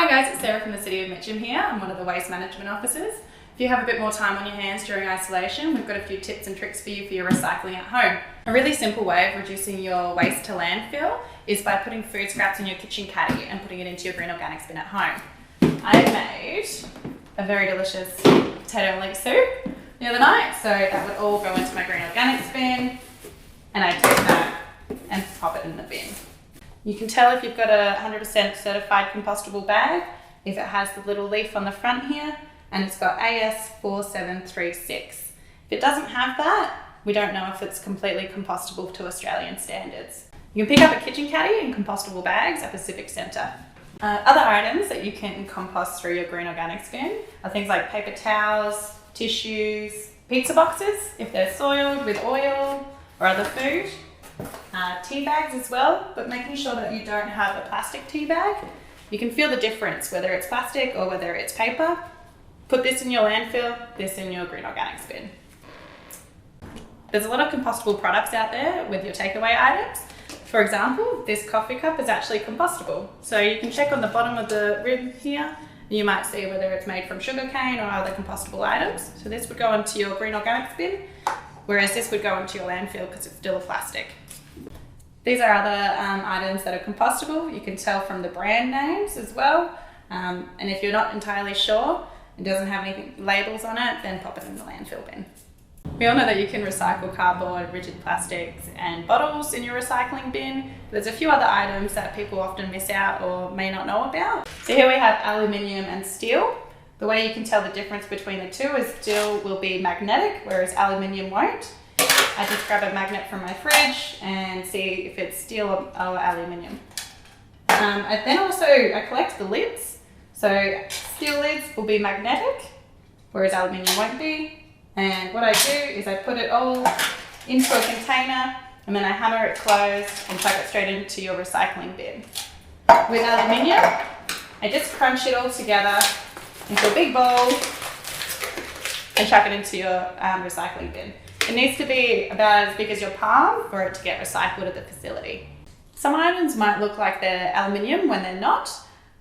Hi guys, it's Sarah from the City of Mitcham here. I'm one of the waste management officers. If you have a bit more time on your hands during isolation, we've got a few tips and tricks for you for your recycling at home. A really simple way of reducing your waste to landfill is by putting food scraps in your kitchen caddy and putting it into your green organics bin at home. I made a very delicious potato and leek soup the other night, so that would all go into my green organics bin, and I take that and pop it in the bin. You can tell if you've got a 100% certified compostable bag if it has the little leaf on the front here and it's got AS4736. If it doesn't have that, we don't know if it's completely compostable to Australian standards. You can pick up a kitchen caddy and compostable bags at the Civic Centre. Other items that you can compost through your green organics bin are things like paper towels, tissues, pizza boxes if they're soiled with oil or other food. Tea bags as well, but making sure that you don't have a plastic tea bag. You can feel the difference whether it's plastic or whether it's paper. Put this in your landfill, this in your green organics bin. There's a lot of compostable products out there with your takeaway items. For example, this coffee cup is actually compostable. So you can check on the bottom of the rim here. You might see whether it's made from sugarcane or other compostable items. So this would go into your green organics bin, whereas this would go into your landfill because it's still a plastic. These are other items that are compostable. You can tell from the brand names as well. And if you're not entirely sure, it doesn't have any labels on it, then pop it in the landfill bin. We all know that you can recycle cardboard, rigid plastics and bottles in your recycling bin. There's a few other items that people often miss out or may not know about. So here we have aluminium and steel. The way you can tell the difference between the two is steel will be magnetic, whereas aluminium won't. I just grab a magnet from my fridge and see if it's steel or aluminium. I collect the lids. So steel lids will be magnetic, whereas aluminium won't be. And what I do is I put it all into a container and then I hammer it closed and chuck it straight into your recycling bin. With aluminium, I just crunch it all together into a big bowl and chuck it into your recycling bin. It needs to be about as big as your palm for it to get recycled at the facility. Some items might look like they're aluminium when they're not.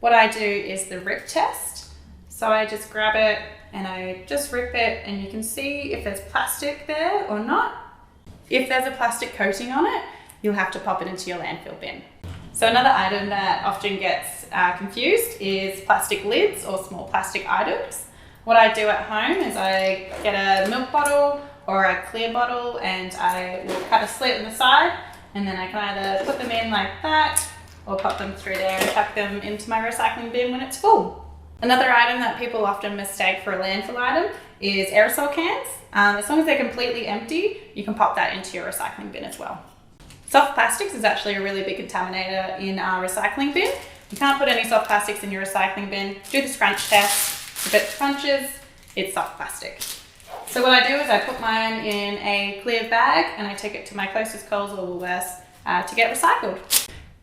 What I do is the rip test. So I just grab it and I just rip it, and you can see if there's plastic there or not. If there's a plastic coating on it, you'll have to pop it into your landfill bin. So another item that often gets confused is plastic lids or small plastic items. What I do at home is I get a milk bottle or a clear bottle and I will cut a slit in the side, and then I can either put them in like that or pop them through there and chuck them into my recycling bin when it's full. Another item that people often mistake for a landfill item is aerosol cans. As long as they're completely empty, you can pop that into your recycling bin as well. Soft plastics is actually a really big contaminator in our recycling bin. You can't put any soft plastics in your recycling bin. Do the scrunch test. If it crunches, it's soft plastic. So what I do is I put mine in a clear bag and I take it to my closest Coles or Woolworths to get recycled.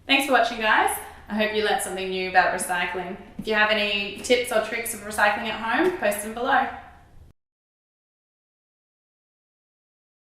Thanks for watching, guys. I hope you learnt something new about recycling. If you have any tips or tricks of recycling at home, post them below.